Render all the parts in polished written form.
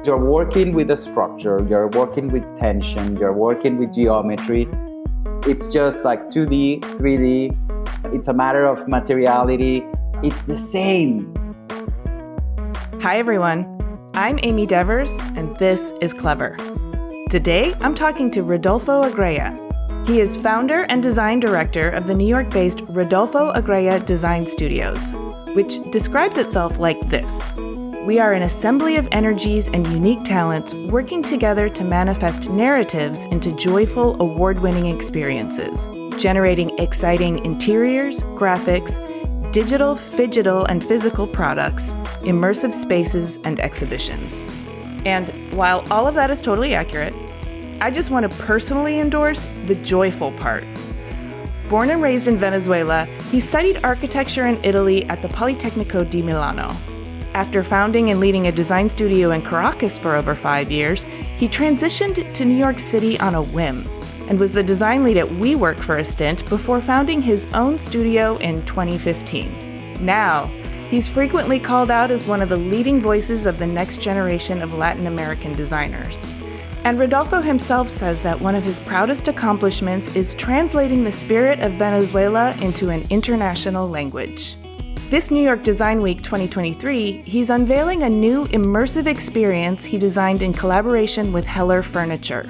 You're working with a structure, you're working with tension, you're working with geometry. It's just like 2D, 3D. It's a matter of materiality. It's the same. Hi, everyone. I'm Amy Devers, and this is Clever. Today, I'm talking to Rodolfo Agrella. He is founder and design director of the New York-based Rodolfo Agrella Design Studios, which describes itself like this. We are an assembly of energies and unique talents working together to manifest narratives into joyful, award-winning experiences, generating exciting interiors, graphics, digital, phygital, and physical products, immersive spaces, and exhibitions. And while all of that is totally accurate, I just want to personally endorse the joyful part. Born and raised in Venezuela, he studied architecture in Italy at the Politecnico di Milano. After founding and leading a design studio in Caracas for over 5 years, he transitioned to New York City on a whim and was the design lead at WeWork for a stint before founding his own studio in 2015. Now, he's frequently called out as one of the leading voices of the next generation of Latin American designers. And Rodolfo himself says that one of his proudest accomplishments is translating the spirit of Venezuela into an international language. This New York Design Week 2023, he's unveiling a new immersive experience he designed in collaboration with Heller Furniture.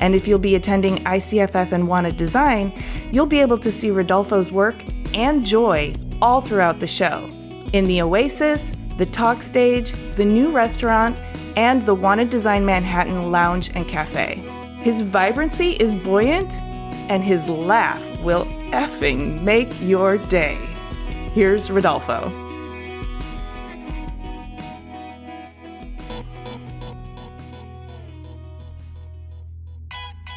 And if you'll be attending ICFF and Wanted Design, you'll be able to see Rodolfo's work and joy all throughout the show. In the Oasis, the Talk Stage, the new restaurant, and the Wanted Design Manhattan Lounge and Cafe. His vibrancy is buoyant, and his laugh will effing make your day. Here's Rodolfo.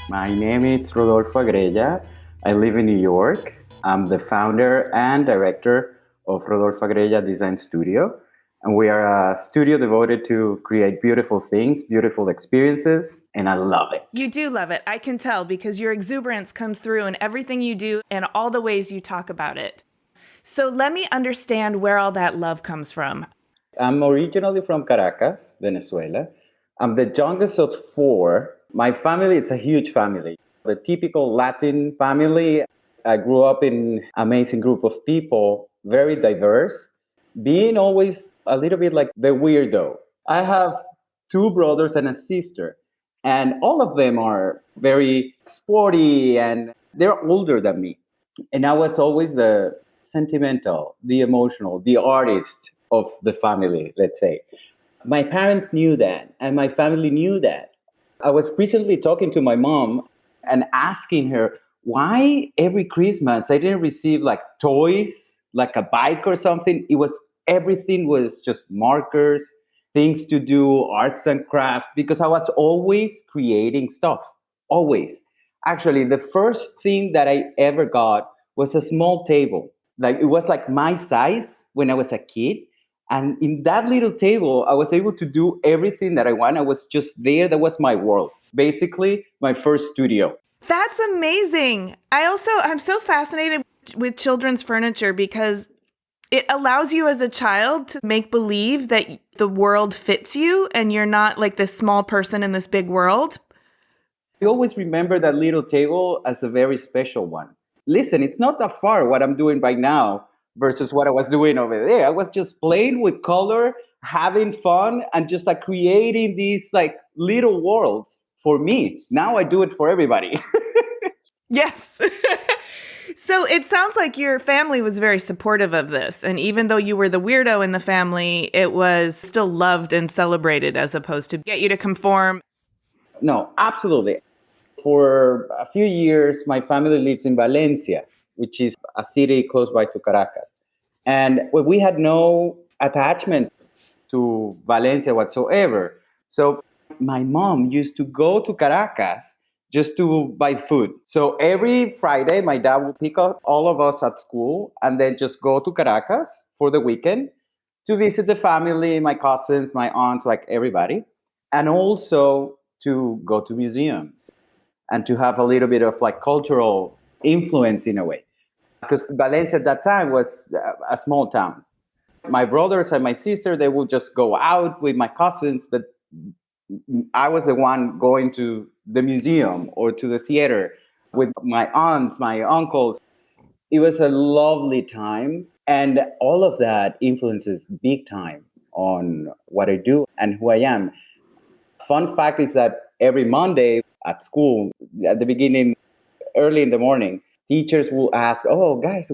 My name is Rodolfo Agrella. I live in New York. I'm the founder and director of Rodolfo Agrella Design Studio. And we are a studio devoted to create beautiful things, beautiful experiences, and I love it. You do love it. I can tell because your exuberance comes through in everything you do and all the ways you talk about it. So let me understand where all that love comes from. I'm originally from Caracas, Venezuela. I'm the youngest of four. My family is a huge family. The typical Latin family. I grew up in an amazing group of people, very diverse, being always a little bit like the weirdo. I have two brothers and a sister, and all of them are very sporty and they're older than me. And I was always the sentimental, the emotional, the artist of the family, let's say. My parents knew that, and my family knew that. I was recently talking to my mom and asking her why every Christmas I didn't receive like toys, like a bike or something. Everything was just markers, things to do, arts and crafts, because I was always creating stuff, always. Actually, the first thing that I ever got was a small table. Like it was like my size when I was a kid. And in that little table, I was able to do everything that I want. I was just there. That was my world. Basically, my first studio. That's amazing. I'm so fascinated with children's furniture because it allows you as a child to make believe that the world fits you and you're not like this small person in this big world. I always remember that little table as a very special one. Listen, it's not that far what I'm doing right now versus what I was doing over there. I was just playing with color, having fun, and just like creating these like little worlds for me. Now I do it for everybody. Yes. So it sounds like your family was very supportive of this. And even though you were the weirdo in the family, it was still loved and celebrated as opposed to get you to conform. No, absolutely. For a few years, my family lives in Valencia, which is a city close by to Caracas. And we had no attachment to Valencia whatsoever. So my mom used to go to Caracas just to buy food. So every Friday, my dad would pick up all of us at school and then just go to Caracas for the weekend to visit the family, my cousins, my aunts, like everybody, and also to go to museums and to have a little bit of like cultural influence in a way. Because Valencia at that time was a small town. My brothers and my sister, they would just go out with my cousins, but I was the one going to the museum or to the theater with my aunts, my uncles. It was a lovely time. And all of that influences big time on what I do and who I am. Fun fact is that every Monday at school, at the beginning, early in the morning, teachers will ask, "Oh, guys,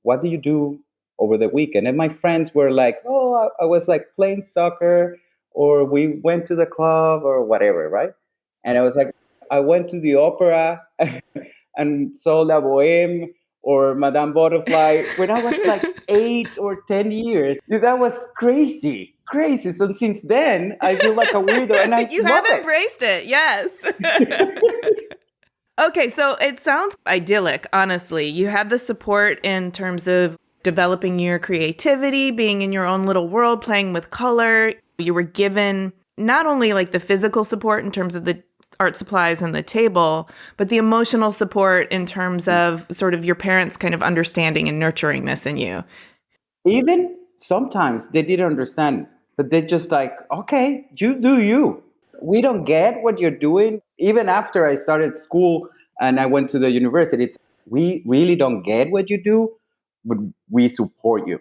what do you do over the weekend?" And my friends were like, "Oh, I was like playing soccer, or we went to the club, or whatever, right?" And I was like, "I went to the opera and saw La Boheme or Madame Butterfly when I was like 8 or 10 years." Dude, that was crazy, crazy. So since then, I feel like a weirdo, and I You love have it. embraced it, yes. Okay, so it sounds idyllic, honestly. You had the support in terms of developing your creativity, being in your own little world, playing with color. You were given not only like the physical support in terms of the art supplies and the table, but the emotional support in terms of sort of your parents kind of understanding and nurturing this in you. Even sometimes they didn't understand, but they're just like, okay, you do you. We don't get what you're doing. Even after I started school and I went to the university, it's we really don't get what you do, but we support you.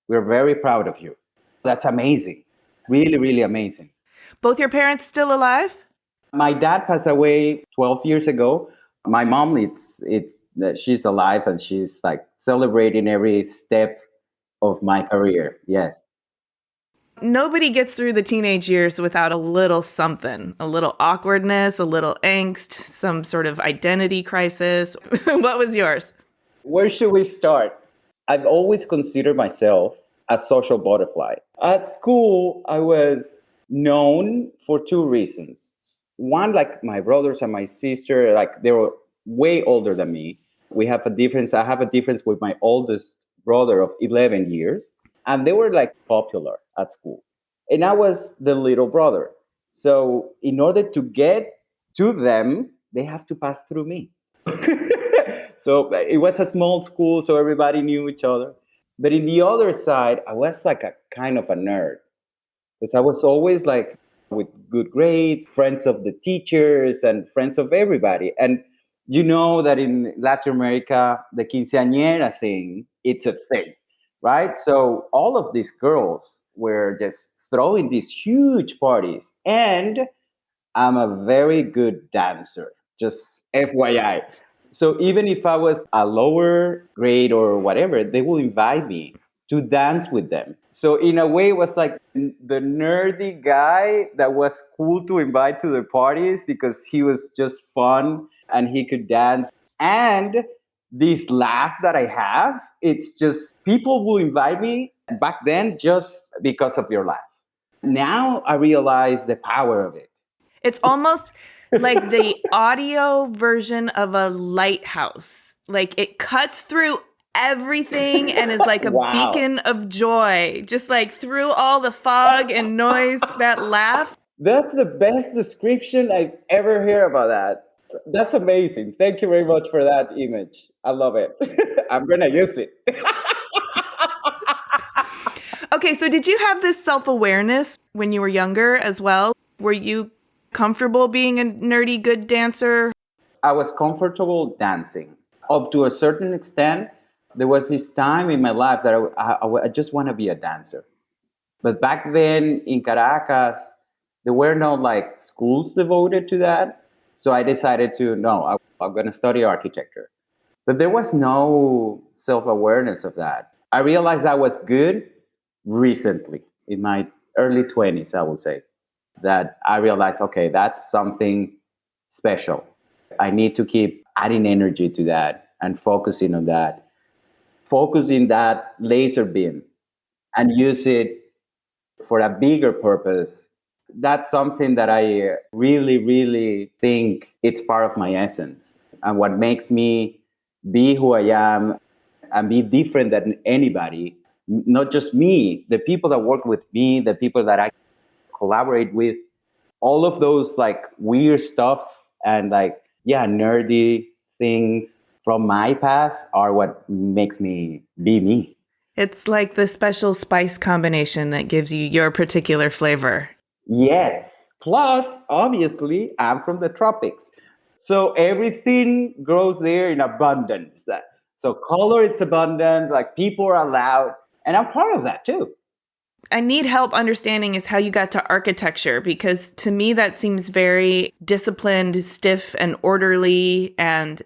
We're very proud of you. That's amazing. Really, really amazing. Both your parents still alive? My dad passed away 12 years ago. My mom, it's she's alive and she's like celebrating every step of my career. Yes. Nobody gets through the teenage years without a little something, a little awkwardness, a little angst, some sort of identity crisis. What was yours? Where should we start? I've always considered myself a social butterfly. At school, I was known for two reasons. One, like my brothers and my sister, like they were way older than me. We have a difference. I have a difference with my oldest brother of 11 years. And they were like popular at school. And I was the little brother. So, in order to get to them, they have to pass through me. So it was a small school, so everybody knew each other. But in the other side, I was like a kind of a nerd because I was always like with good grades, friends of the teachers, and friends of everybody. And you know that in Latin America, the quinceañera thing, it's a thing, right? So all of these girls were just throwing these huge parties. And I'm a very good dancer, just FYI. So even if I was a lower grade or whatever, they will invite me to dance with them. So in a way, it was like the nerdy guy that was cool to invite to the parties because he was just fun and he could dance. And this laugh that I have, it's just people will invite me back then just because of your laugh. Now I realize the power of it. It's almost like the audio version of a lighthouse. Like it cuts through everything and is like a Wow. beacon of joy, just like through all the fog and noise, that laugh. That's the best description I've ever heard about that. That's amazing. Thank you very much for that image. I love it. I'm going to use it. Okay, so did you have this self-awareness when you were younger as well? Were you comfortable being a nerdy good dancer? I was comfortable dancing. Up to a certain extent, there was this time in my life that I just want to be a dancer. But back then in Caracas, there were no like schools devoted to that. So I decided to, no, I'm going to study architecture. But there was no self awareness of that. I realized I was good recently, in my early 20s, I would say, that I realized, okay, that's something special. I need to keep adding energy to that and focusing on that, focusing that laser beam and use it for a bigger purpose. That's something that I really, really think it's part of my essence and what makes me be who I am and be different than anybody. Not just me, the people that work with me, the people that I collaborate with, all of those like weird stuff and like, yeah, nerdy things from my past are what makes me be me. It's like the special spice combination that gives you your particular flavor. Yes, Plus, obviously, I'm from the tropics. So everything grows there in abundance. So color, it's abundant, like people are allowed. And I'm part of that too. I need help understanding is how you got to architecture, because to me that seems very disciplined, stiff, and orderly. And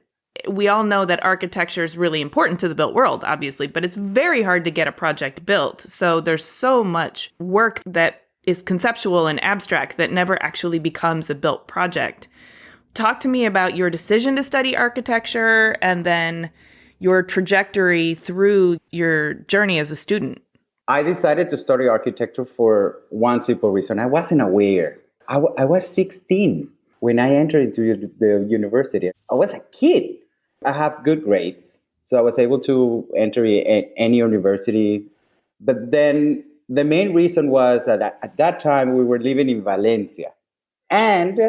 we all know that architecture is really important to the built world, obviously, but it's very hard to get a project built. So there's so much work that is conceptual and abstract that never actually becomes a built project. Talk to me about your decision to study architecture and then your trajectory through your journey as a student. I decided to study architecture for one simple reason. I wasn't aware. I was 16 when I entered into the university. I was a kid. I have good grades, so I was able to enter any university. But then the main reason was that at that time we were living in Valencia. And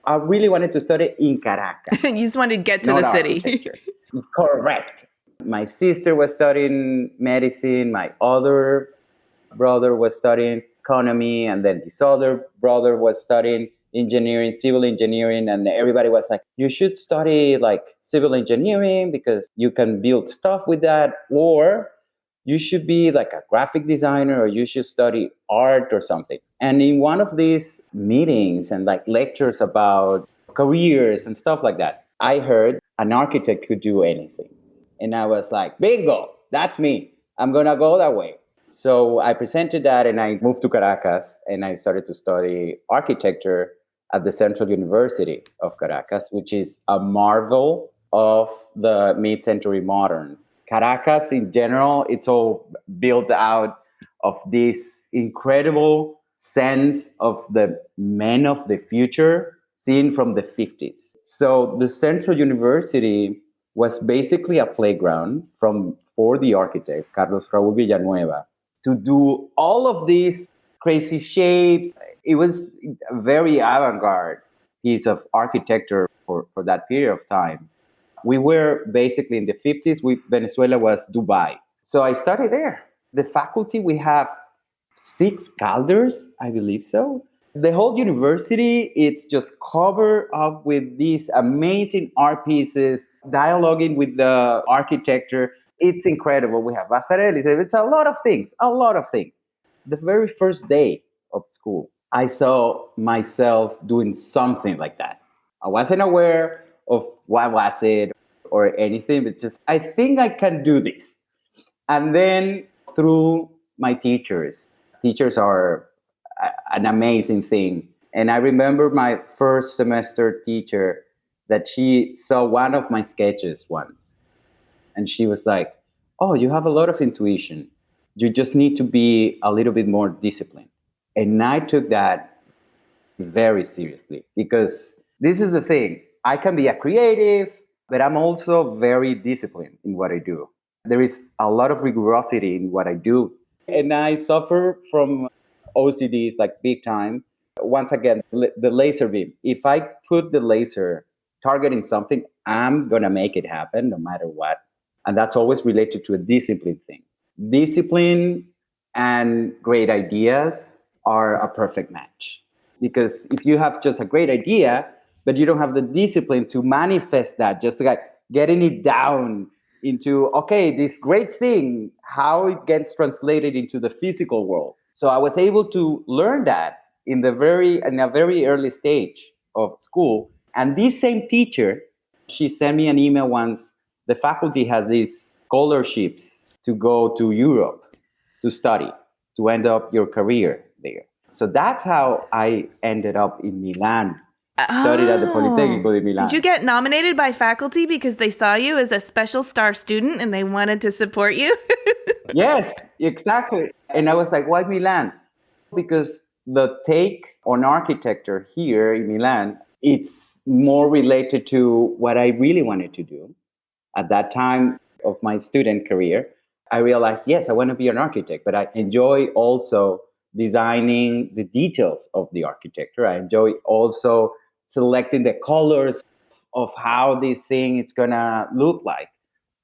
I really wanted to study in Caracas, You just wanted to get to not the city. architecture. Correct. My sister was studying medicine. My other brother was studying economy. And then this other brother was studying engineering, civil engineering. And everybody was like, you should study like civil engineering because you can build stuff with that. Or you should be like a graphic designer, or you should study art or something. And in one of these meetings and like lectures about careers and stuff like that, I heard an architect could do anything. And I was like, bingo, that's me. I'm going to go that way. So I presented that and I moved to Caracas and I started to study architecture at the Central University of Caracas, which is a marvel of the mid-century modern. Caracas in general, it's all built out of this incredible sense of the men of the future seen from the 50s. So the Central University was basically a playground for the architect, Carlos Raúl Villanueva, to do all of these crazy shapes. It was a very avant-garde piece of architecture for that period of time. We were basically in the 50s. Venezuela was Dubai. So I studied there. The faculty, we have 6 calders, I believe so. The whole university, it's just covered up with these amazing art pieces, dialoguing with the architecture. It's incredible. We have Basarelis. It's a lot of things, a lot of things. The very first day of school, I saw myself doing something like that. I wasn't aware of what was it or anything, but just, I think I can do this. And then through my teachers are an amazing thing. And I remember my first semester teacher that she saw one of my sketches once. And she was like, oh, you have a lot of intuition. You just need to be a little bit more disciplined. And I took that very seriously because this is the thing. I can be a creative, but I'm also very disciplined in what I do. There is a lot of rigorosity in what I do. And I suffer from OCDs like big time. Once again, the laser beam. If I put the laser targeting something, I'm going to make it happen no matter what. And that's always related to a discipline thing. Discipline and great ideas are a perfect match. Because if you have just a great idea, but you don't have the discipline to manifest that, just like getting it down into, okay, this great thing, how it gets translated into the physical world. So I was able to learn that in a very early stage of school. And this same teacher, she sent me an email once. The faculty has these scholarships to go to Europe to study, to end up your career there. So that's how I ended up in Milan. Studied at the Politecnico di Milan. Did you get nominated by faculty because they saw you as a special star student and they wanted to support you? Yes, exactly. And I was like, why Milan? Because the take on architecture here in Milan, it's more related to what I really wanted to do. At that time of my student career, I realized, yes, I want to be an architect, but I enjoy also designing the details of the architecture. I enjoy also selecting the colors of how this thing is going to look like.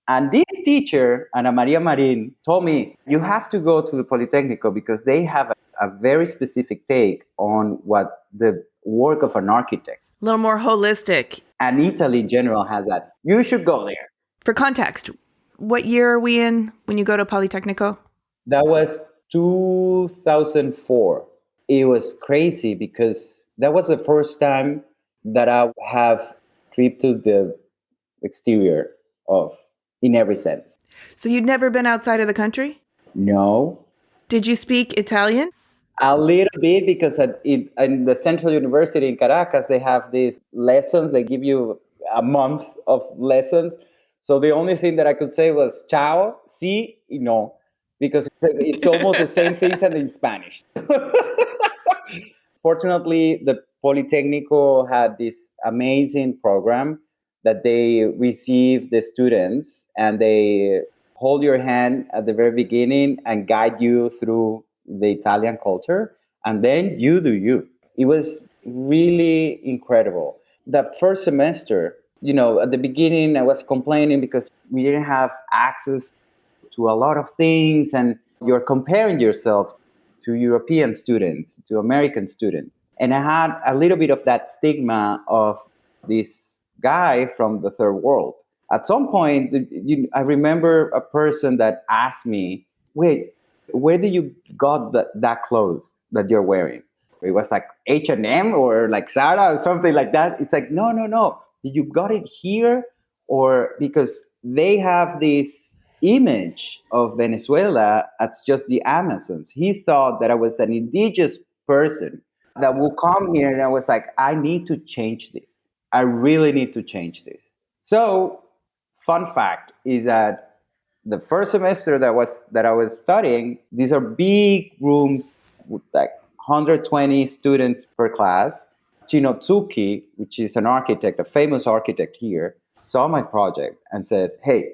And this teacher, Ana Maria Marin, told me, you have to go to the Politecnico because they have a very specific take on what the work of an architect. A little more holistic. And Italy in general has that. You should go there. For context, what year are we in when you go to Politecnico? That was 2004. It was crazy because that was the first time that I have trip to the exterior of, in every sense. So you'd never been outside of the country? No. Did you speak Italian? A little bit because in the Central University in Caracas, they have these lessons. They give you a month of lessons. So the only thing that I could say was ciao, sí, y no, because it's almost the same things and in Spanish. Fortunately, the Politecnico had this amazing program that they receive the students and they hold your hand at the very beginning and guide you through the Italian culture. And then you do you. It was really incredible. That first semester, at the beginning, I was complaining because we didn't have access to a lot of things, and you're comparing yourself to European students, to American students. And I had a little bit of that stigma of this guy from the third world. At some point, I remember a person that asked me, wait, where did you got that clothes that you're wearing? It was like H&M or like Zara or something like that. It's like, no. You got it here? Or because they have this image of Venezuela as just the Amazons. He thought that I was an indigenous person that will come here. And I was like, I need to change this. I really need to change this. So, fun fact is that the first semester that I was studying, these are big rooms with like 120 students per class. Chinotsuki, which is an architect, a famous architect here, saw my project and says, hey,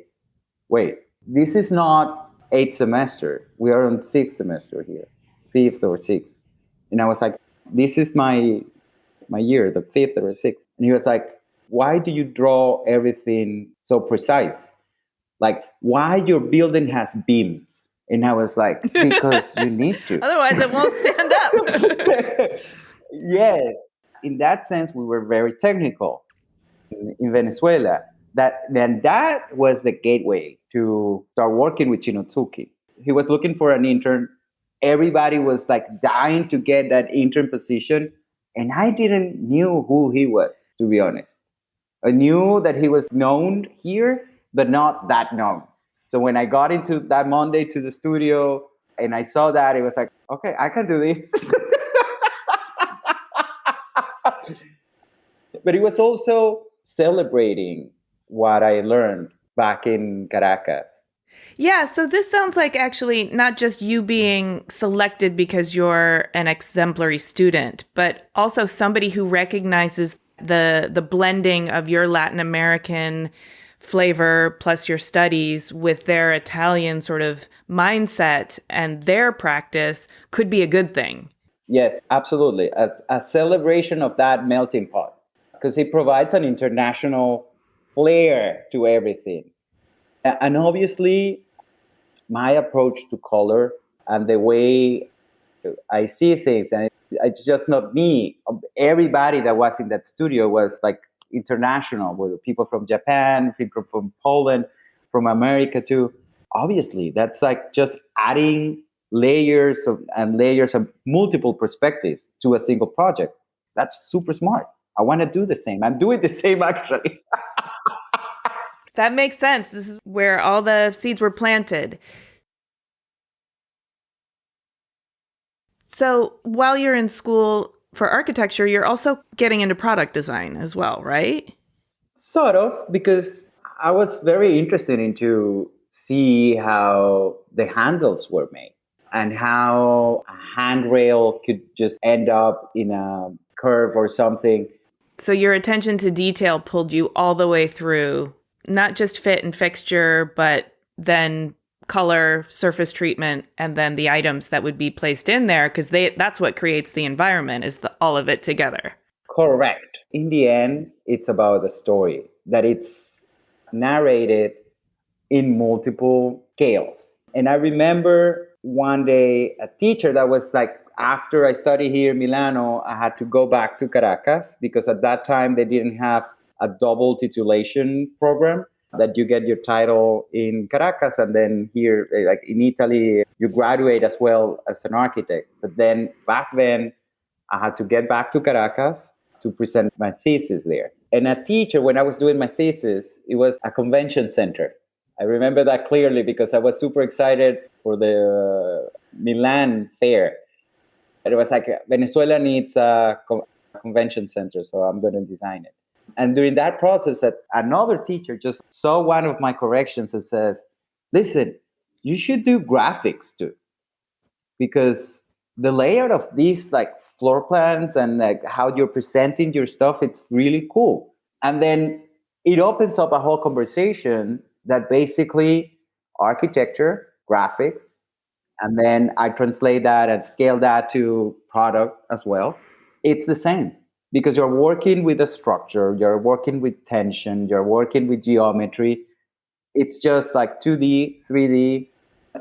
wait, this is not eighth semester. We are on sixth semester here, fifth or sixth. And I was like, this is my year, the fifth or sixth. And he was like, why do you draw everything so precise? Like, why your building has beams? And I was like, because you need to. Otherwise, it won't stand up. Yes. In that sense, we were very technical in Venezuela. That was the gateway to start working with Chinotsuki. He was looking for an intern. Everybody was like dying to get that intern position. And I didn't knew who he was, to be honest. I knew that he was known here, but not that known. So when I got into that Monday to the studio and I saw that, it was like, okay, I can do this. But it was also celebrating what I learned back in Caracas. Yeah, so this sounds like actually not just you being selected because you're an exemplary student, but also somebody who recognizes the blending of your Latin American flavor plus your studies with their Italian sort of mindset and their practice could be a good thing. Yes, absolutely. A celebration of that melting pot, because it provides an international flair to everything. And obviously, my approach to color and the way I see things, and it's just not me. Everybody that was in that studio was like international, with people from Japan, people from Poland, from America too. Obviously, that's like just adding layers of multiple perspectives to a single project. That's super smart. I want to do the same. I'm doing the same actually. That makes sense. This is where all the seeds were planted. So while you're in school for architecture, you're also getting into product design as well, right? Sort of, because I was very interested into see how the handles were made and how a handrail could just end up in a curve or something. So your attention to detail pulled you all the way through, not just fit and fixture, but then color, surface treatment, and then the items that would be placed in there, because that's what creates the environment, is all of it together. Correct. In the end, it's about the story, that it's narrated in multiple scales. And I remember one day a teacher that was like, after I studied here in Milano, I had to go back to Caracas because at that time they didn't have a double titulation program that you get your title in Caracas and then here, like in Italy, you graduate as well as an architect. But then back then, I had to get back to Caracas to present my thesis there. And a teacher, when I was doing my thesis, it was a convention center. I remember that clearly because I was super excited for the Milan fair. And it was like, Venezuela needs a convention center, so I'm going to design it. And during that process, that another teacher just saw one of my corrections and says, listen, you should do graphics too because the layout of these like floor plans and like how you're presenting your stuff, it's really cool. And then it opens up a whole conversation that basically architecture, graphics, and then I translate that and scale that to product as well. It's the same because you're working with a structure, you're working with tension, you're working with geometry. It's just like 2D, 3D.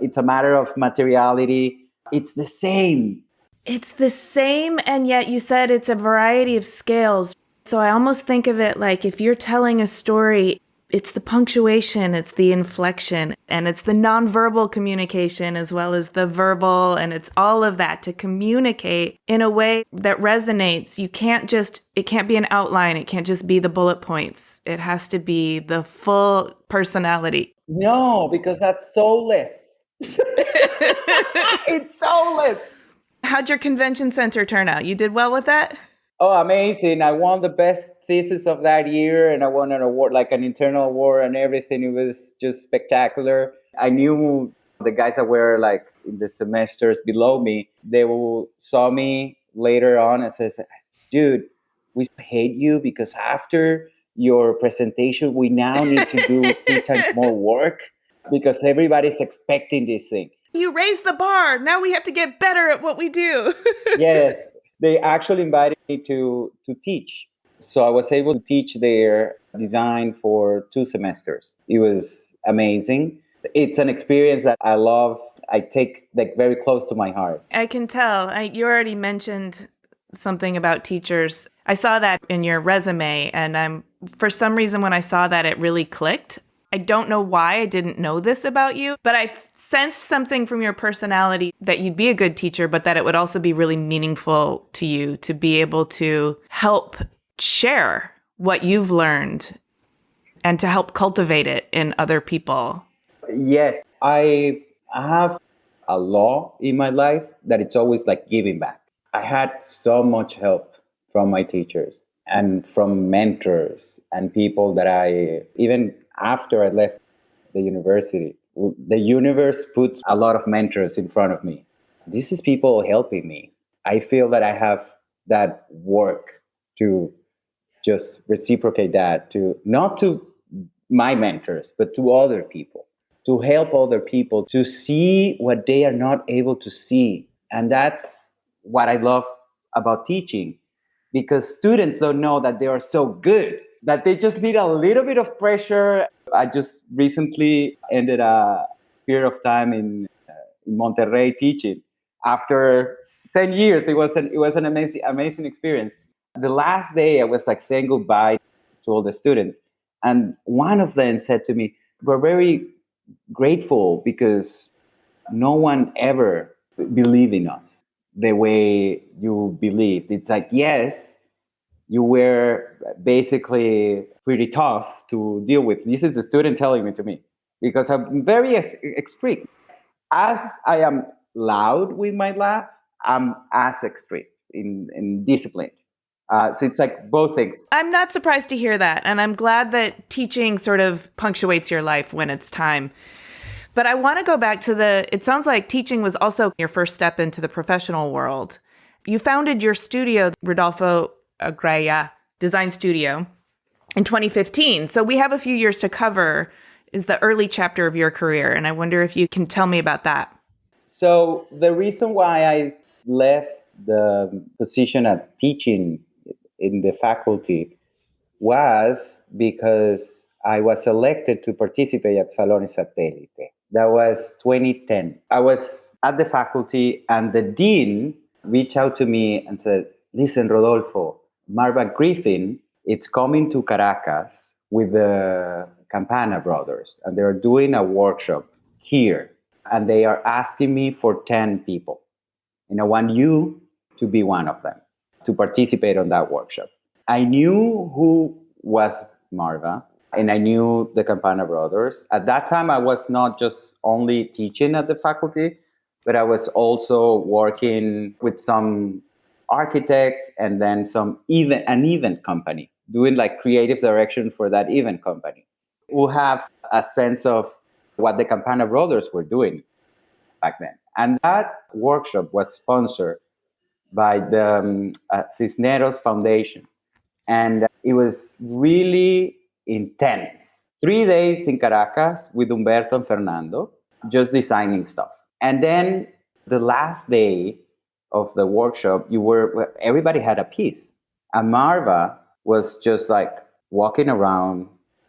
It's a matter of materiality. It's the same. It's the same, and yet you said it's a variety of scales. So I almost think of it like if you're telling a story, it's the punctuation, it's the inflection, and it's the nonverbal communication as well as the verbal, and it's all of that to communicate in a way that resonates. It can't be an outline, it can't just be the bullet points. It has to be the full personality. No, because that's soulless. It's soulless. How'd your convention center turn out? You did well with that? Oh, amazing. I won the best thesis of that year and I won an award, like an internal award and everything. It was just spectacular. I knew the guys that were like in the semesters below me, they will saw me later on and says, dude, we hate you because after your presentation, we now need to do 3 times more work because everybody's expecting this thing. You raised the bar. Now we have to get better at what we do. Yes, they actually invited me to teach. So I was able to teach their design for 2 semesters. It was amazing. It's an experience that I love. I take like very close to my heart. I can tell. You already mentioned something about teachers. I saw that in your resume, and for some reason when I saw that, it really clicked. I don't know why I didn't know this about you, but I sensed something from your personality that you'd be a good teacher, but that it would also be really meaningful to you to be able to help share what you've learned and to help cultivate it in other people. Yes, I have a law in my life that it's always like giving back. I had so much help from my teachers and from mentors and people that even after I left the university, the universe puts a lot of mentors in front of me. This is people helping me. I feel that I have that work to just reciprocate that to not to my mentors, but to other people, to help other people to see what they are not able to see. And that's what I love about teaching because students don't know that they are so good, that they just need a little bit of pressure. I just recently ended a period of time in Monterrey teaching. After 10 years, it was an amazing experience. The last day, I was like saying goodbye to all the students. And one of them said to me, we're very grateful because no one ever believed in us the way you believed. It's like, yes, you were basically pretty tough to deal with. This is the student telling it to me because I'm very strict. As I am loud with my laugh, I'm as strict in discipline. So it's like both things. I'm not surprised to hear that. And I'm glad that teaching sort of punctuates your life when it's time. But I want to go back to it sounds like teaching was also your first step into the professional world. You founded your studio, Rodolfo Agrella Design Studio, in 2015. So we have a few years to cover. Is the early chapter of your career. And I wonder if you can tell me about that. So the reason why I left the position of teaching in the faculty was because I was selected to participate at Salone Satellite. That was 2010. I was at the faculty, and the dean reached out to me and said, listen, Rodolfo, Marva Griffin, it's coming to Caracas with the Campana brothers, and they're doing a workshop here, and they are asking me for 10 people. And I want you to be one of them, to participate on that workshop. I knew who was Marva, and I knew the Campana brothers. At that time, I was not just only teaching at the faculty, but I was also working with some architects and then an event company, doing like creative direction for that event company, who have a sense of what the Campana brothers were doing back then. And that workshop was sponsored by the Cisneros Foundation. And it was really intense. 3 days in Caracas with Humberto and Fernando, just designing stuff. And then the last day of the workshop, everybody had a piece. And Marva was just like walking around,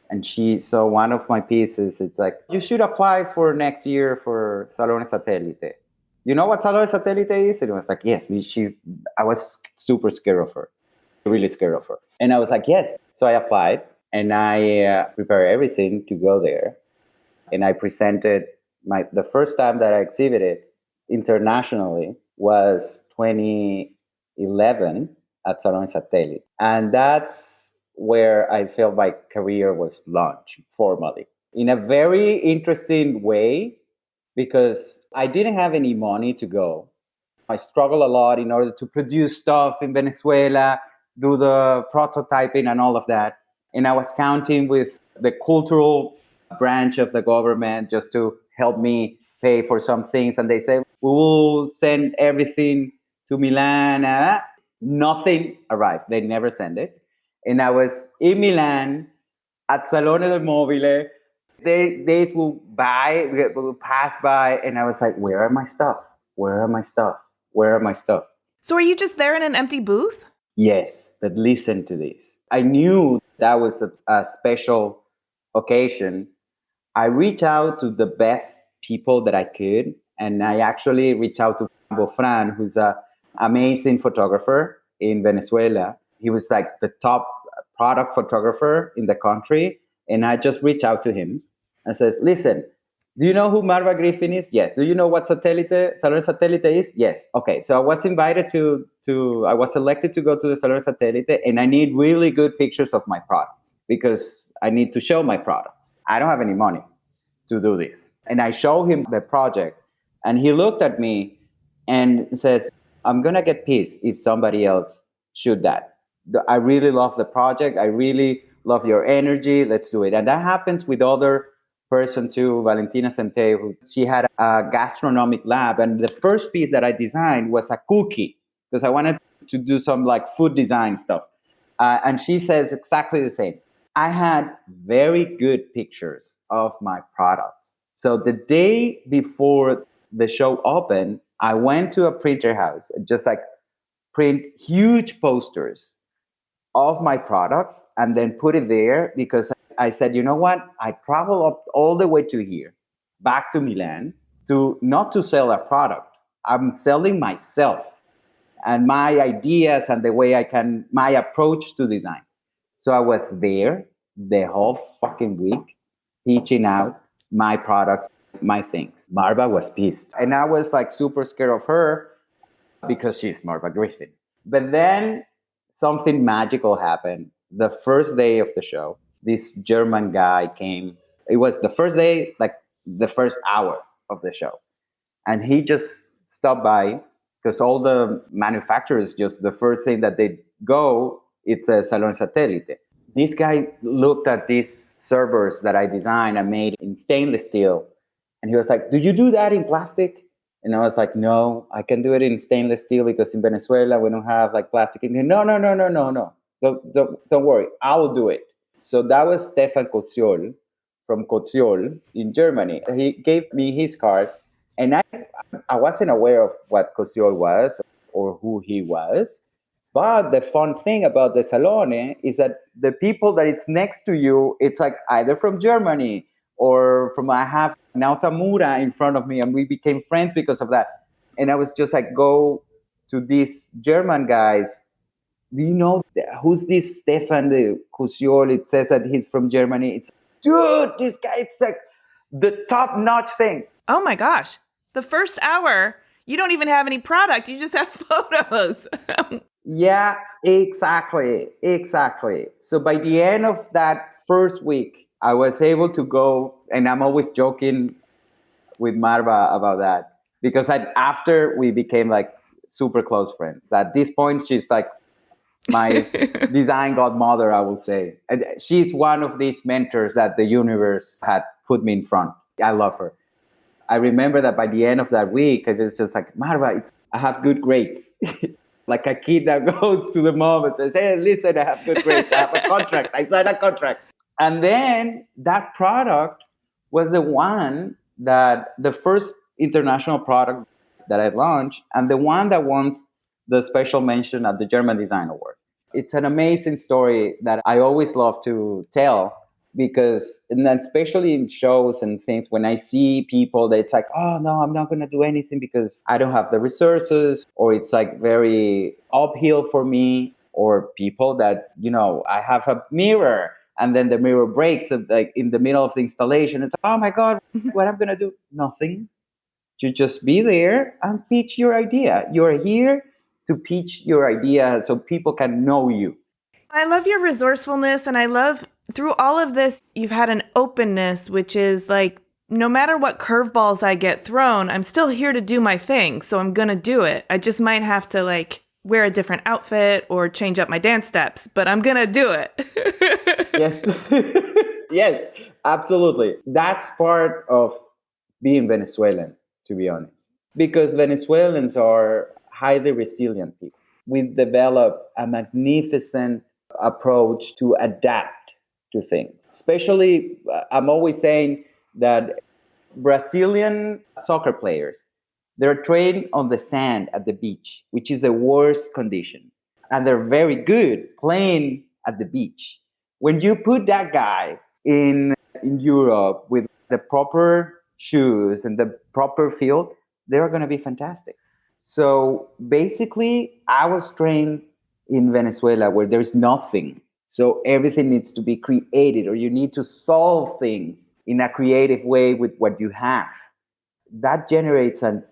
and she saw one of my pieces. It's like, you should apply for next year for Salone Satellite. You know what Salone Satellite is? And I was like, yes. I was super scared of her, really scared of her. And I was like, yes. So I applied, and I prepared everything to go there. And I presented the first time that I exhibited internationally was 2011 at Salon Satellite. And that's where I felt my career was launched formally in a very interesting way, because I didn't have any money to go. I struggled a lot in order to produce stuff in Venezuela, do the prototyping and all of that. And I was counting with the cultural branch of the government just to help me pay for some things. And they said, we will send everything to Milan. Nothing arrived. They never sent it. And I was in Milan at Salone del Mobile. Days will pass by, and I was like, where are my stuff? Where are my stuff? Where are my stuff? So are you just there in an empty booth? Yes, but listen to this. I knew that was a special occasion. I reached out to the best people that I could, and I actually reached out to Bofran, who's an amazing photographer in Venezuela. He was like the top product photographer in the country, and I just reached out to him and says, listen, do you know who Marva Griffin is? Yes. Do you know what Salon Satellite is? Yes. Okay. So I was invited I was selected to go to the Salon Satellite, and I need really good pictures of my products because I need to show my products. I don't have any money to do this. And I show him the project, and he looked at me and says, I'm going to get pissed if somebody else shoot that. I really love the project. I really love your energy. Let's do it. And that happens with other person too, Valentina Sente, who she had a gastronomic lab. And the first piece that I designed was a cookie because I wanted to do some like food design stuff. And she says exactly the same. I had very good pictures of my products. So the day before the show opened, I went to a printer house, just like print huge posters of my products and then put it there because I said, you know what? I travel up all the way to here, back to Milan, to not to sell a product. I'm selling myself and my ideas and the way my approach to design. So I was there the whole fucking week teaching out my products, my things. Marva was pissed. And I was like super scared of her because she's Marva Griffin. But then something magical happened. The first day of the show, this German guy came. It was the first day, like the first hour of the show. And he just stopped by because all the manufacturers, just the first thing that they go, it's a Salon Satellite. This guy looked at these servers that I designed and made in stainless steel. And he was like, do you do that in plastic? And I was like, no, I can do it in stainless steel because in Venezuela, we don't have like plastic. And he, no. Don't worry, I will do it. So that was Stefan Koziol from Koziol in Germany. He gave me his card, and I wasn't aware of what Koziol was or who he was. But the fun thing about the Salone is that the people that it's next to you, it's like either from Germany or from, I have Nautamura in front of me, and we became friends because of that. And I was just like, go to these German guys. Do you know who's this Stefan de Cusiol? It says that he's from Germany. It's, dude, this guy, it's like the top notch thing. Oh my gosh. The first hour, you don't even have any product. You just have photos. Yeah, exactly. Exactly. So by the end of that first week, I was able to go, and I'm always joking with Marva about that because after we became like super close friends. At this point, she's like my design godmother, I will say. And she's one of these mentors that the universe had put me in front. I love her. I remember that by the end of that week, it was just like, Marva, I have good grades. Like a kid that goes to the mom and says, hey, listen, I have good grades. I have a contract. I signed a contract. And then that product was the one that the first international product that I launched and the one that won the special mention at the German Design Award. It's an amazing story that I always love to tell because, and then especially in shows and things, when I see people that it's like, oh no, I'm not going to do anything because I don't have the resources, or it's like very uphill for me, or people that, I have a mirror and then the mirror breaks like in the middle of the installation. It's like, oh my God, what I'm going to do? Nothing. You just be there and pitch your idea. You're here to pitch your idea so people can know you. I love your resourcefulness, and I love through all of this, you've had an openness, which is like, no matter what curveballs I get thrown, I'm still here to do my thing. So I'm going to do it. I just might have to like wear a different outfit or change up my dance steps, but I'm going to do it. Yes. Yes, absolutely. That's part of being Venezuelan, to be honest, because Venezuelans are highly resilient people. We develop a magnificent approach to adapt to things. Especially, I'm always saying that Brazilian soccer players, they're trained on the sand at the beach, which is the worst condition. And they're very good playing at the beach. When you put that guy in Europe with the proper shoes and the proper field, they're going to be fantastic. So basically, I was trained in Venezuela where there's nothing. So everything needs to be created, or you need to solve things in a creative way with what you have. That generates an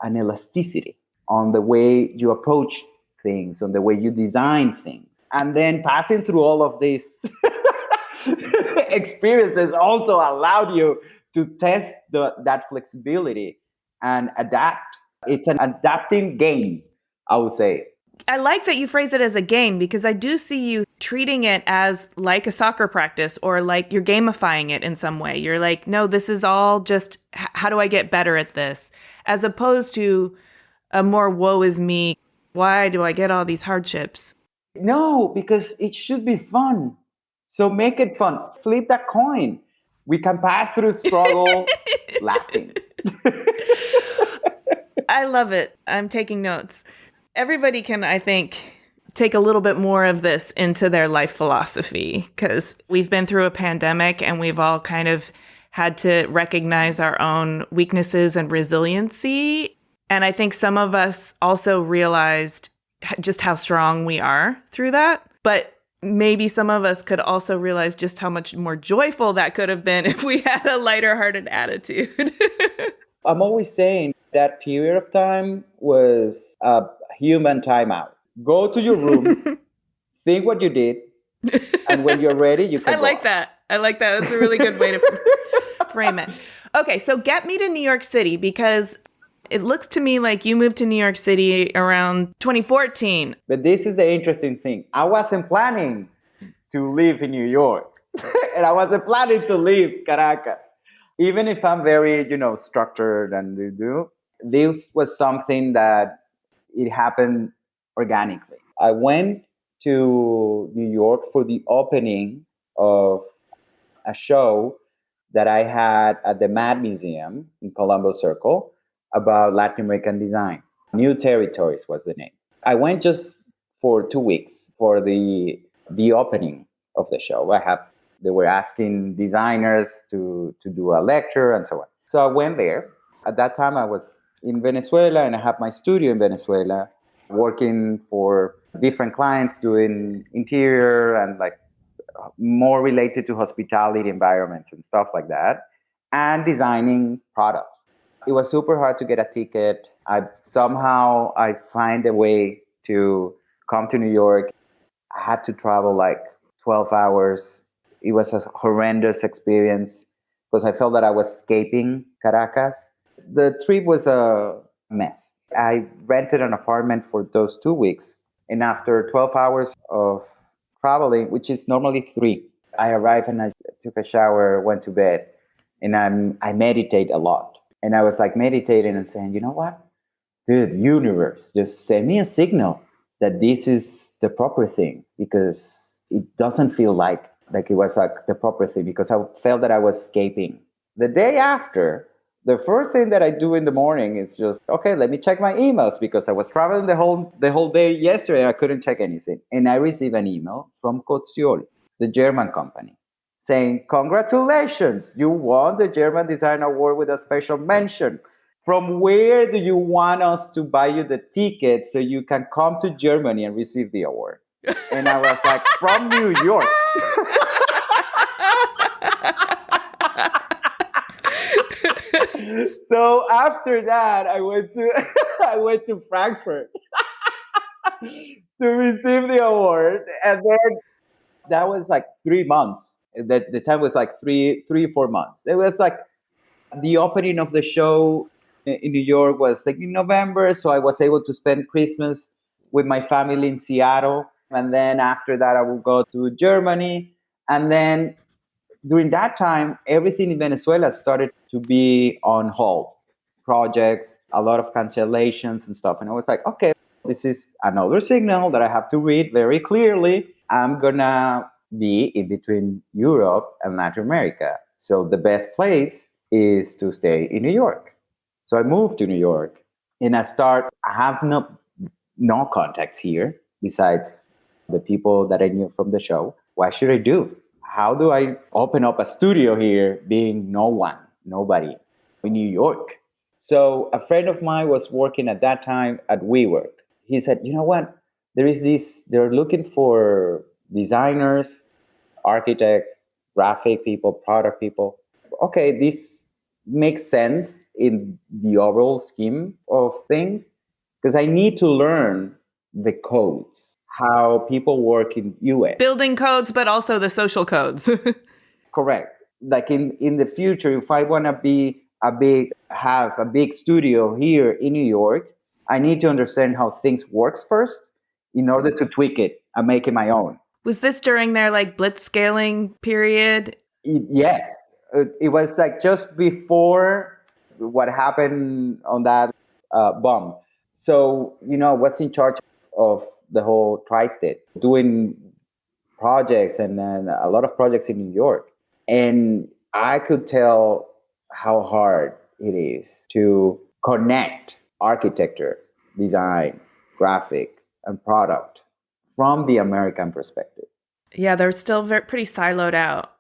elasticity on the way you approach things, on the way you design things. And then passing through all of these experiences also allowed you to test that flexibility and adapt. It's an adapting game, I would say. I like that you phrase it as a game, because I do see you treating it as like a soccer practice, or like you're gamifying it in some way. You're like, no, this is all just how do I get better at this? As opposed to a more woe is me. Why do I get all these hardships? No, because it should be fun. So make it fun. Flip that coin. We can pass through struggle laughing. I love it. I'm taking notes. Everybody can, I think, take a little bit more of this into their life philosophy, because we've been through a pandemic and we've all kind of had to recognize our own weaknesses and resiliency. And I think some of us also realized just how strong we are through that. But maybe some of us could also realize just how much more joyful that could have been if we had a lighter-hearted attitude. I'm always saying that period of time was a human timeout. Go to your room, think what you did, and when you're ready, you can I like that. I like that. That's a really good way to frame it. Okay, so get me to New York City, because it looks to me like you moved to New York City around 2014. But this is the interesting thing. I wasn't planning to live in New York, and I wasn't planning to leave Caracas. Even if I'm very, structured and do, this was something that it happened organically. I went to New York for the opening of a show that I had at the Mad Museum in Colombo Circle about Latin American design. New Territories was the name. I went just for 2 weeks for the opening of the show. They were asking designers to do a lecture and so on. So I went there. At that time, I was in Venezuela, and I have my studio in Venezuela, working for different clients, doing interior and like more related to hospitality environments and stuff like that, and designing products. It was super hard to get a ticket. I find a way to come to New York. I had to travel like 12 hours. It was a horrendous experience because I felt that I was escaping Caracas. The trip was a mess. I rented an apartment for those 2 weeks. And after 12 hours of traveling, which is normally three, I arrived and I took a shower, went to bed, and I meditate a lot. And I was like meditating and saying, you know what? Dude, universe, just send me a signal that this is the proper thing because it doesn't feel like it was like the proper thing because I felt that I was escaping. The day after, the first thing that I do in the morning is just okay. Let me check my emails because I was traveling the whole day yesterday. And I couldn't check anything, and I received an email from Koziol, the German company, saying, "Congratulations, you won the German Design Award with a special mention. From where do you want us to buy you the ticket so you can come to Germany and receive the award?" And I was like, "From New York." So after that, I went to I went to Frankfurt to receive the award, and then that was like 3 months. The time was like 4 months. It was like the opening of the show in New York was like in November, so I was able to spend Christmas with my family in Seattle, and then after that, I would go to Germany, and then during that time, everything in Venezuela started to be on hold. Projects, a lot of cancellations and stuff. And I was like, okay, this is another signal that I have to read very clearly. I'm gonna be in between Europe and Latin America. So the best place is to stay in New York. So I moved to New York and I have no contacts here besides the people that I knew from the show. What should I do? How do I open up a studio here being nobody in New York? So a friend of mine was working at that time at WeWork. He said, you know what? They're looking for designers, architects, graphic people, product people. Okay, this makes sense in the overall scheme of things because I need to learn the codes, how people work in US. Building codes, but also the social codes. Correct. Like in the future, if I want to have a big studio here in New York, I need to understand how things works first in order to tweak it and make it my own. Was this during their like blitz scaling period? Yes, it was like just before what happened on that bomb. So I was in charge of the whole tri-state, doing projects and then a lot of projects in New York. And I could tell how hard it is to connect architecture, design, graphic, and product from the American perspective. Yeah, they're still pretty siloed out.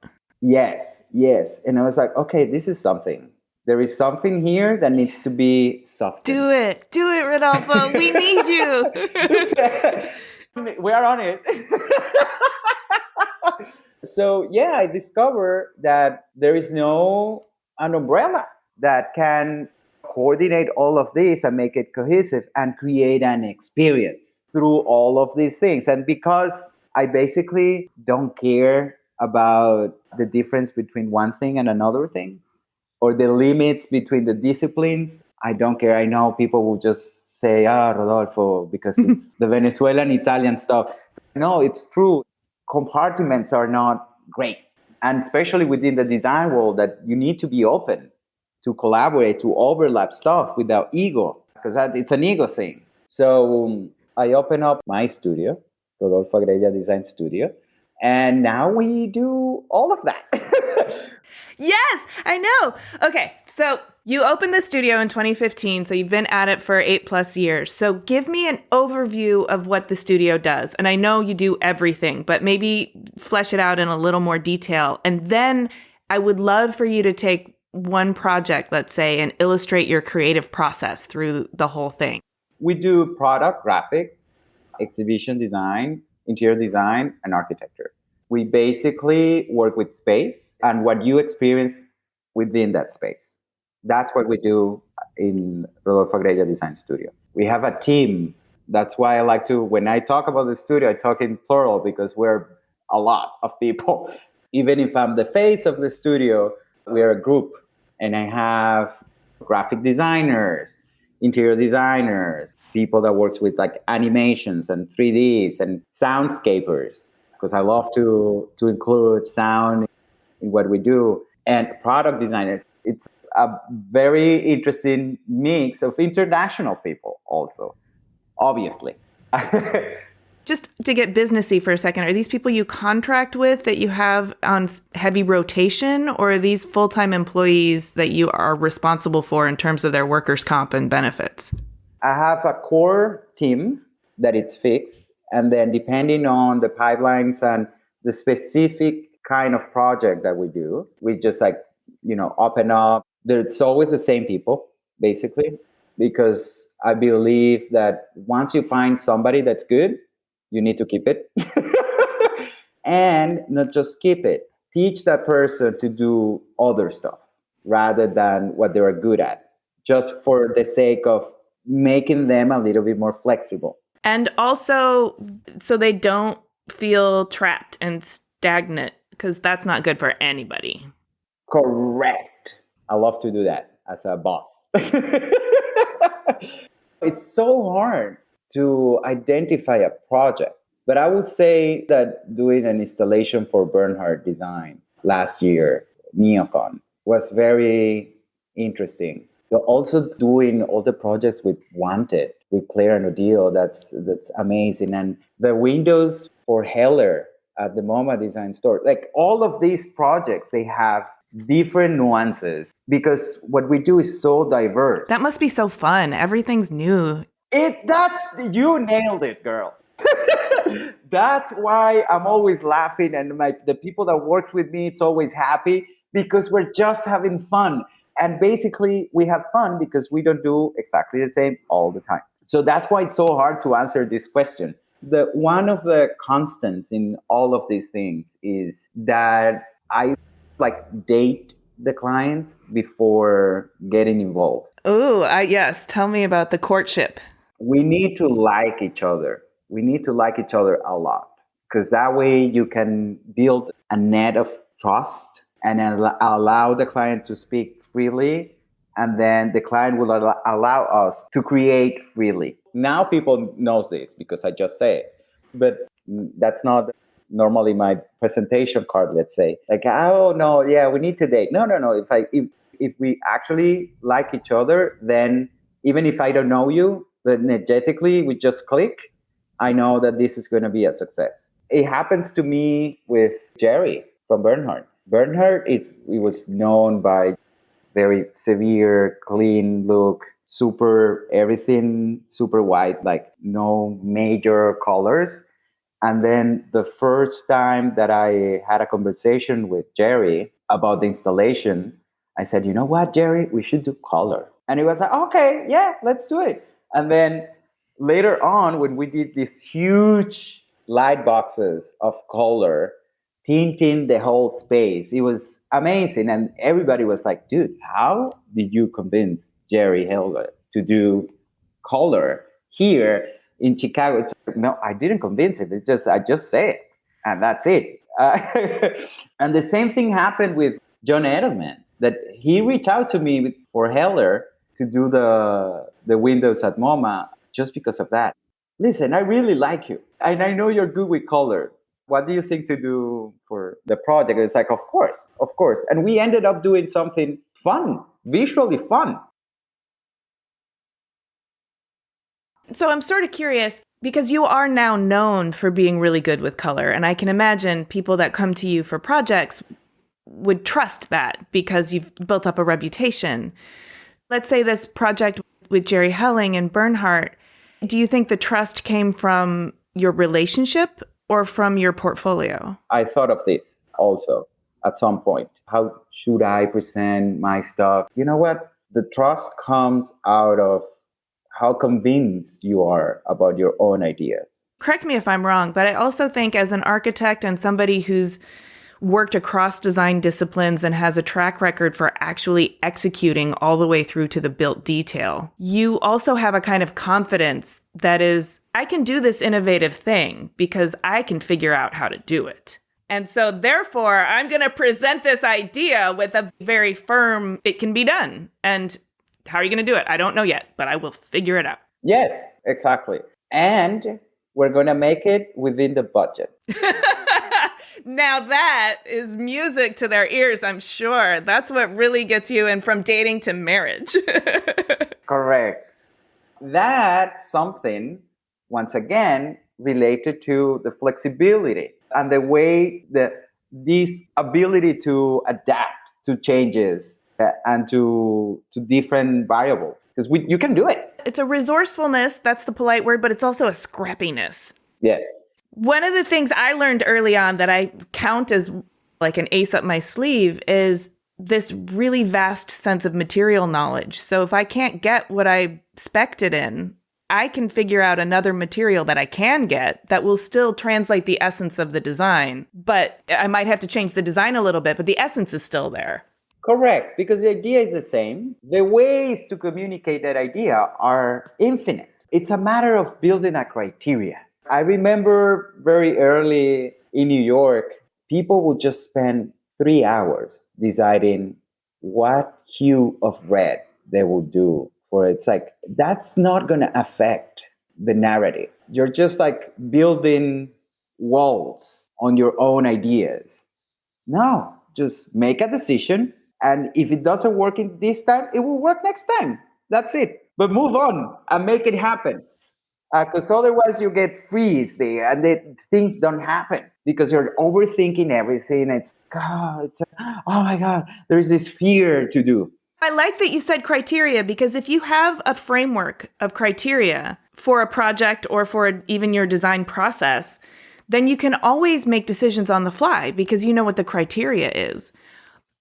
Yes, yes. And I was like, okay, this is something. There is something here that needs to be softened. Do it, Rodolfo. We need you. We are on it. So yeah, I discovered that there is an umbrella that can coordinate all of this and make it cohesive and create an experience through all of these things. And because I basically don't care about the difference between one thing and another thing, or the limits between the disciplines, I don't care. I know people will just say, Rodolfo, because it's the Venezuelan Italian stuff. No, it's true. Compartments are not great. And especially within the design world, that you need to be open to collaborate, to overlap stuff without ego, because it's an ego thing. So I open up my studio, Rodolfo Agrella Design Studio, and now we do all of that. Yes, I know. Okay, so You opened the studio in 2015, so you've been at it for 8+ years. So give me an overview of what the studio does. And I know you do everything, but maybe flesh it out in a little more detail. And then I would love for you to take one project, let's say, and illustrate your creative process through the whole thing. We do product graphics, exhibition design, interior design, and architecture. We basically work with space and what you experience within that space. That's what we do in Rodolfo Agrella Design Studio. We have a team. That's why I like to, when I talk about the studio, I talk in plural because we're a lot of people. Even if I'm the face of the studio, we're a group. And I have graphic designers, interior designers, people that works with like animations and 3Ds and soundscapers, because I love to include sound in what we do, and product designers. It's a very interesting mix of international people also, obviously. Just to get businessy for a second, are these people you contract with that you have on heavy rotation, or are these full-time employees that you are responsible for in terms of their workers' comp and benefits? I have a core team that it's fixed, and then depending on the pipelines and the specific kind of project that we do, we just open up. There's always the same people, basically, because I believe that once you find somebody that's good, you need to keep it. And not just keep it. Teach that person to do other stuff rather than what they are good at, just for the sake of making them a little bit more flexible. And also, so they don't feel trapped and stagnant, because that's not good for anybody. Correct. I love to do that as a boss. It's so hard to identify a project. But I would say that doing an installation for Bernhard Design last year, Neocon, was very interesting. But also doing all the projects with Wanted, with Claire and Odile, that's amazing. And the windows for Heller at the MoMA Design Store, like all of these projects, they have different nuances because what we do is so diverse. That must be so fun. Everything's new. You nailed it, girl. That's why I'm always laughing, and the people that works with me, it's always happy because we're just having fun. And basically, we have fun because we don't do exactly the same all the time. So that's why it's so hard to answer this question. One of the constants in all of these things is that I date the clients before getting involved. Oh, yes. Tell me about the courtship. We need to like each other. We need to like each other a lot because that way you can build a net of trust and allow the client to speak freely. And then the client will allow us to create freely. Now people knows this because I just say it, but that's not normally my presentation card, let's say. Oh, no, yeah, we need to date. No. If we actually like each other, then even if I don't know you, but energetically we just click, I know that this is going to be a success. It happens to me with Jerry from Bernhard. Bernhard, it was known by very severe, clean look, everything super white, like no major colors. And then the first time that I had a conversation with Jerry about the installation, I said, you know what, Jerry, we should do color. And he was like, okay, yeah, let's do it. And then later on, when we did these huge light boxes of color, tinting the whole space, it was amazing. And everybody was like, dude, how did you convince Jerry Helga to do color here in Chicago? It's like, no, I didn't convince him. I just say it, and that's it. And the same thing happened with John Edelman, that he reached out to me for Heller to do the windows at MoMA just because of that. Listen, I really like you, and I know you're good with color. What do you think to do for the project? It's like, of course. And we ended up doing something fun, visually fun. So I'm sort of curious, because you are now known for being really good with color, and I can imagine people that come to you for projects would trust that because you've built up a reputation. Let's say this project with Jerry Helling and Bernhardt, do you think the trust came from your relationship or from your portfolio? I thought of this also at some point. How should I present my stuff? You know what? The trust comes out of how convinced you are about your own ideas. Correct me if I'm wrong, but I also think as an architect and somebody who's worked across design disciplines and has a track record for actually executing all the way through to the built detail, you also have a kind of confidence that is, I can do this innovative thing because I can figure out how to do it. And so therefore, I'm going to present this idea with a very firm, it can be done. And how are you going to do it? I don't know yet, but I will figure it out. Yes, exactly. And we're going to make it within the budget. Now that is music to their ears, I'm sure. That's what really gets you in from dating to marriage. Correct. That's something, once again, related to the flexibility and the way that this ability to adapt to changes and to different variables, because you can do it. It's a resourcefulness, that's the polite word, but it's also a scrappiness. Yes. One of the things I learned early on that I count as like an ace up my sleeve is this really vast sense of material knowledge. So if I can't get what I spec'd it in, I can figure out another material that I can get that will still translate the essence of the design. But I might have to change the design a little bit, but the essence is still there. Correct, because the idea is the same. The ways to communicate that idea are infinite. It's a matter of building a criteria. I remember very early in New York, people would just spend 3 hours deciding what hue of red they would do for it. It's like, that's not going to affect the narrative. You're just like building walls on your own ideas. No, just make a decision. And if it doesn't work in this time, it will work next time. That's it. But move on and make it happen. Because otherwise you get freeze there and things don't happen because you're overthinking everything. Oh my God, there's this fear to do. I like that you said criteria, because if you have a framework of criteria for a project or for even your design process, then you can always make decisions on the fly because you know what the criteria is.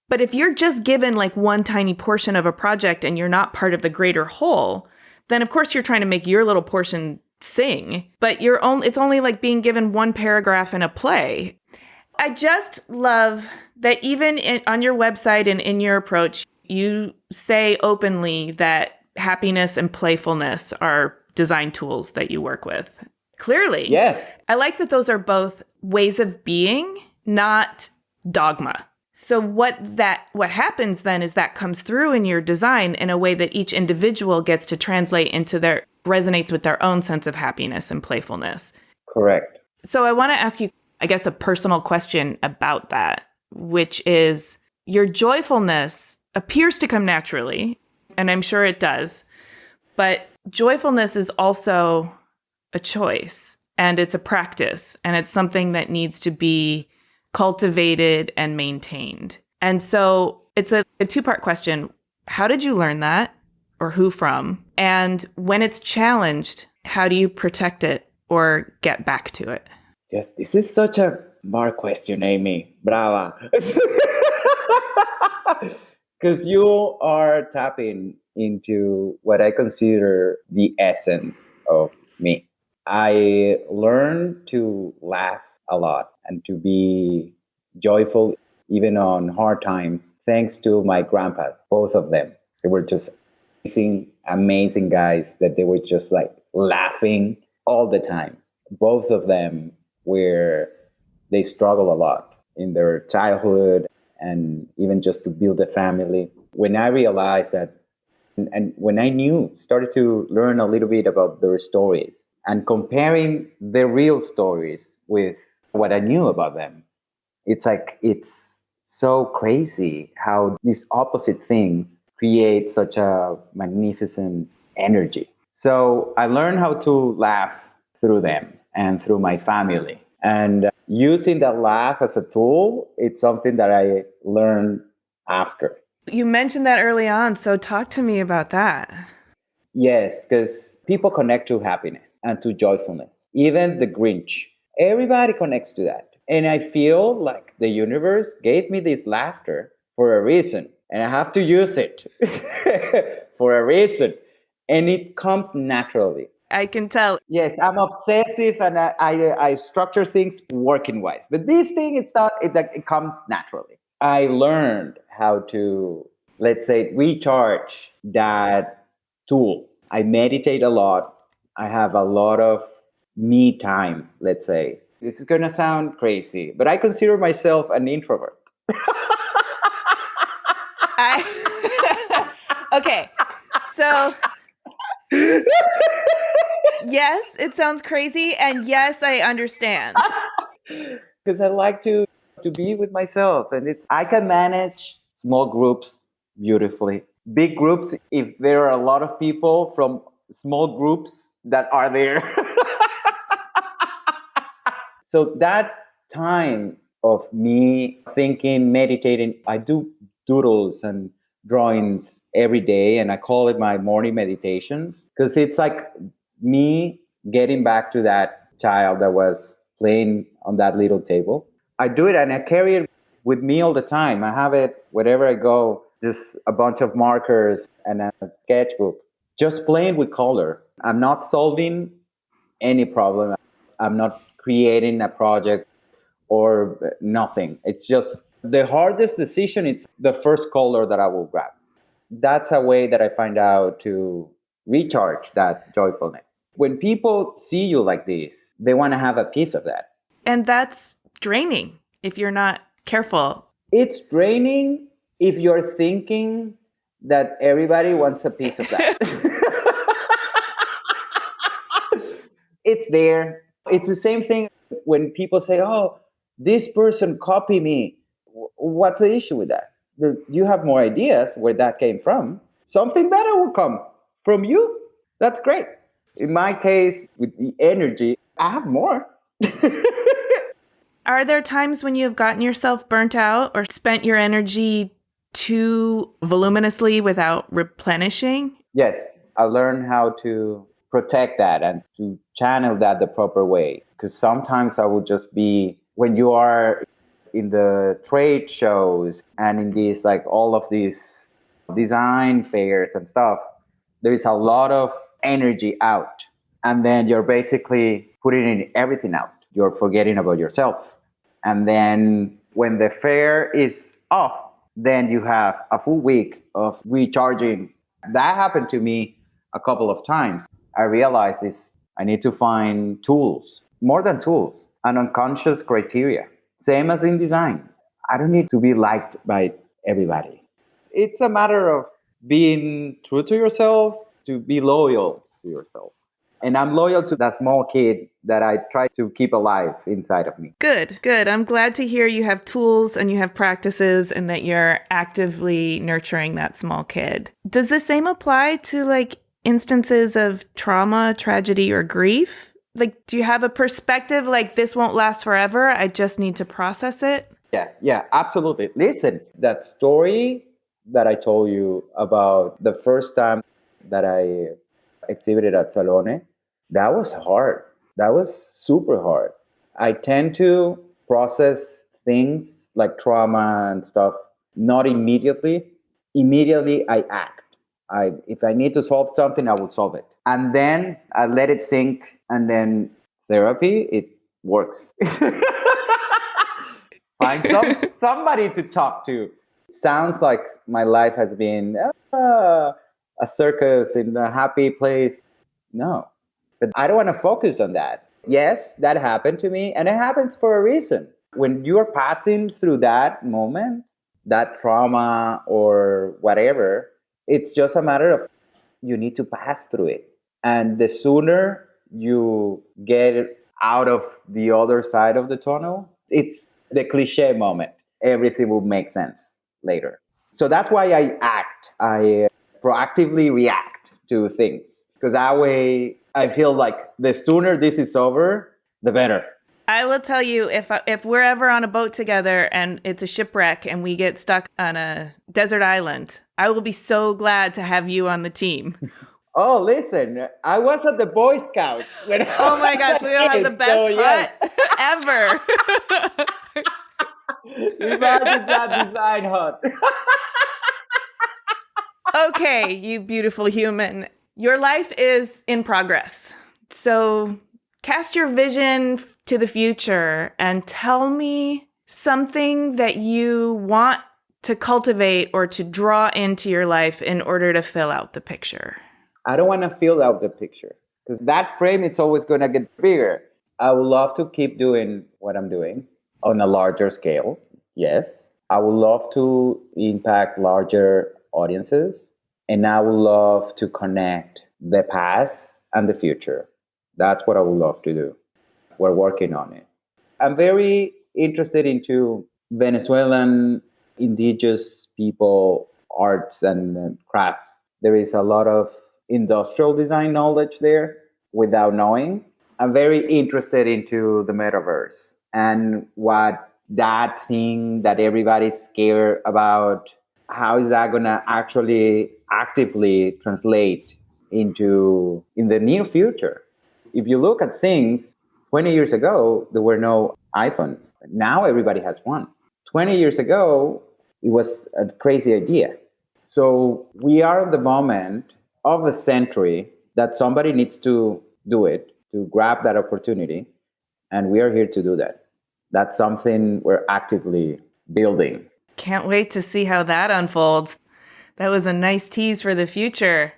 But if you're just given like one tiny portion of a project and you're not part of the greater whole, then of course you're trying to make your little portion sing, but it's only like being given one paragraph in a play. I just love that even on your website and in your approach, you say openly that happiness and playfulness are design tools that you work with. Clearly. Yes. I like that those are both ways of being, not dogma. So what happens then is that comes through in your design in a way that each individual gets to translate into resonates with their own sense of happiness and playfulness. Correct. So I want to ask you, I guess, a personal question about that, which is your joyfulness appears to come naturally, and I'm sure it does, but joyfulness is also a choice, and it's a practice, and it's something that needs to be cultivated and maintained. And so it's a two-part question. How did you learn that, or who from? And when it's challenged, how do you protect it or get back to it? Yes, this is such a bar question, Amy. Brava. Because you are tapping into what I consider the essence of me. I learned to laugh a lot and to be joyful even on hard times, thanks to my grandpas, both of them. They were just amazing guys that they were just like laughing all the time. Both of them they struggle a lot in their childhood and even just to build a family. When I realized that, and when I started to learn a little bit about their stories and comparing their real stories with what I knew about them, it's so crazy how these opposite things create such a magnificent energy. So I learned how to laugh through them and through my family. And using that laugh as a tool, it's something that I learned after. You mentioned that early on, so talk to me about that. Yes, because people connect to happiness and to joyfulness. Even the Grinch, everybody connects to that. And I feel like the universe gave me this laughter for a reason, and I have to use it for a reason. And it comes naturally. I can tell. Yes, I'm obsessive and I structure things working wise. But this thing, it's not, it comes naturally. I learned how to, let's say, recharge that tool. I meditate a lot. I have a lot of me time, let's say. This is going to sound crazy, but I consider myself an introvert. I Okay. So, yes, it sounds crazy, and yes, I understand. Because I like to be with myself, and it's I can manage small groups beautifully. Big groups, if there are a lot of people from small groups that are there. So that time of me thinking, meditating, I do doodles and drawings every day, and I call it my morning meditations because it's like me getting back to that child that was playing on that little table. I do it and I carry it with me all the time. I have it wherever I go, just a bunch of markers and a sketchbook, just playing with color. I'm not solving any problem. I'm not creating a project or nothing. It's just the hardest decision. It's the first color that I will grab. That's a way that I find out to recharge that joyfulness. When people see you like this, they want to have a piece of that. And that's draining if you're not careful. It's draining if you're thinking that everybody wants a piece of that. It's there. It's the same thing when people say, "Oh, this person copied me." What's the issue with that? You have more ideas where that came from. Something better will come from you. That's great. In my case, with the energy, I have more. Are there times when you have gotten yourself burnt out or spent your energy too voluminously without replenishing? Yes, I learned how to protect that and to channel that the proper way. Because sometimes I will just be, when you are in the trade shows and in these, like all of these design fairs and stuff, there is a lot of energy out. And then you're basically putting in everything out. You're forgetting about yourself. And then when the fair is off, then you have a full week of recharging. That happened to me a couple of times. I realized this. I need to find tools, more than tools, an unconscious criteria. Same as in design. I don't need to be liked by everybody. It's a matter of being true to yourself, to be loyal to yourself. And I'm loyal to that small kid that I try to keep alive inside of me. Good, good. I'm glad to hear you have tools and you have practices and that you're actively nurturing that small kid. Does the same apply to like instances of trauma, tragedy, or grief? Like, do you have a perspective like this won't last forever? I just need to process it? Yeah, absolutely. Listen, that story that I told you about the first time that I exhibited at Salone, that was hard. That was super hard. I tend to process things like trauma and stuff not immediately. Immediately, I act. If I need to solve something, I will solve it. And then I let it sink, and then therapy, it works. Find somebody to talk to. Sounds like my life has been a circus in a happy place. No, but I don't want to focus on that. Yes, that happened to me, and it happens for a reason. When you're passing through that moment, that trauma or whatever, it's just a matter of you need to pass through it. And the sooner you get out of the other side of the tunnel, it's the cliche moment. Everything will make sense later. So that's why I act. I proactively react to things because that way I feel like the sooner this is over, the better. I will tell you, if we're ever on a boat together and it's a shipwreck and we get stuck on a desert island, I will be so glad to have you on the team. Oh, listen, I was at the Boy Scouts. Oh my gosh, we will have the best hut ever. We've had that design hut. Okay, you beautiful human. Your life is in progress. So cast your vision to the future and tell me something that you want to cultivate or to draw into your life in order to fill out the picture. I don't want to fill out the picture because that frame, it's always going to get bigger. I would love to keep doing what I'm doing on a larger scale. Yes. I would love to impact larger audiences. And I would love to connect the past and the future. That's what I would love to do. We're working on it. I'm very interested into Venezuelan indigenous people, arts and crafts. There is a lot of industrial design knowledge there without knowing. I'm very interested into the metaverse and what that thing that everybody's scared about, how is that going to actually actively translate in the near future? If you look at things, 20 years ago, there were no iPhones. Now everybody has one. 20 years ago, it was a crazy idea. So we are at the moment of the century that somebody needs to do it, to grab that opportunity. And we are here to do that. That's something we're actively building. Can't wait to see how that unfolds. That was a nice tease for the future.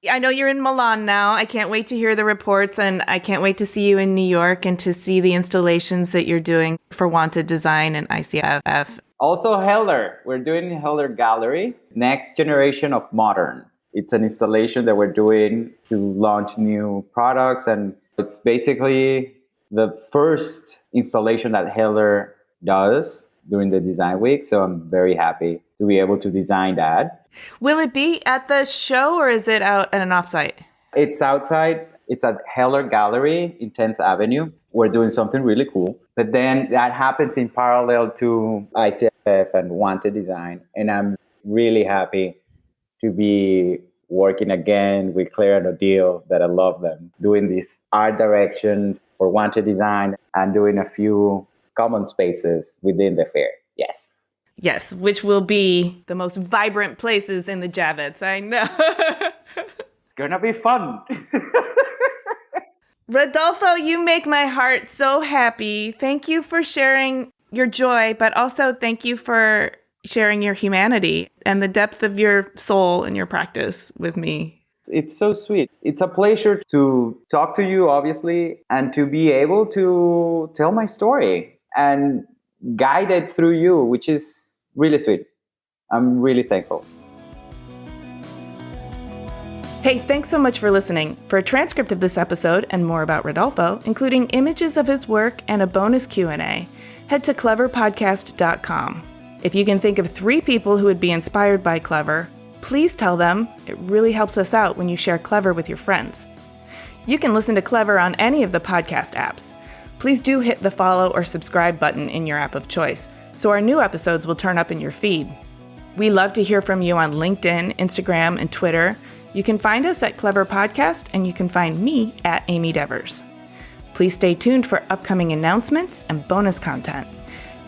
I know you're in Milan now. I can't wait to hear the reports, and I can't wait to see you in New York and to see the installations that you're doing for Wanted Design and ICFF. Also Heller. We're doing Heller Gallery, Next Generation of Modern. It's an installation that we're doing to launch new products, and it's basically the first installation that Heller does during the design week. So I'm very happy to be able to design that. Will it be at the show or is it out at an offsite? It's outside. It's at Heller Gallery in 10th Avenue. We're doing something really cool. But then that happens in parallel to ICFF and Wanted Design. And I'm really happy to be working again with Claire and Odile, that I love them, doing this art direction for Wanted Design and doing a few common spaces within the fair. Yes. Yes, which will be the most vibrant places in the Javits. I know. Gonna be fun. Rodolfo, you make my heart so happy. Thank you for sharing your joy, but also thank you for sharing your humanity and the depth of your soul and your practice with me. It's so sweet. It's a pleasure to talk to you, obviously, and to be able to tell my story and guide it through you, which is really sweet. I'm really thankful. Hey, thanks so much for listening. For a transcript of this episode and more about Rodolfo, including images of his work and a bonus Q&A, head to cleverpodcast.com. If you can think of 3 people who would be inspired by Clever, please tell them. It really helps us out when you share Clever with your friends. You can listen to Clever on any of the podcast apps. Please do hit the follow or subscribe button in your app of choice, so our new episodes will turn up in your feed. We love to hear from you on LinkedIn, Instagram, and Twitter. You can find us at Clever Podcast, and you can find me at Amy Devers. Please stay tuned for upcoming announcements and bonus content.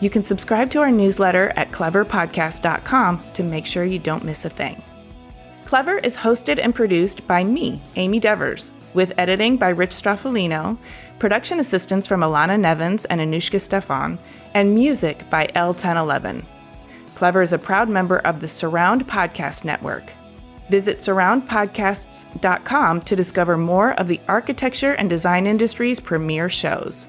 You can subscribe to our newsletter at cleverpodcast.com to make sure you don't miss a thing. Clever is hosted and produced by me, Amy Devers, with editing by Rich Straffolino, production assistance from Alana Nevins and Anushka Stefan, and music by L1011. Clever is a proud member of the Surround Podcast Network. Visit surroundpodcasts.com to discover more of the architecture and design industry's premier shows.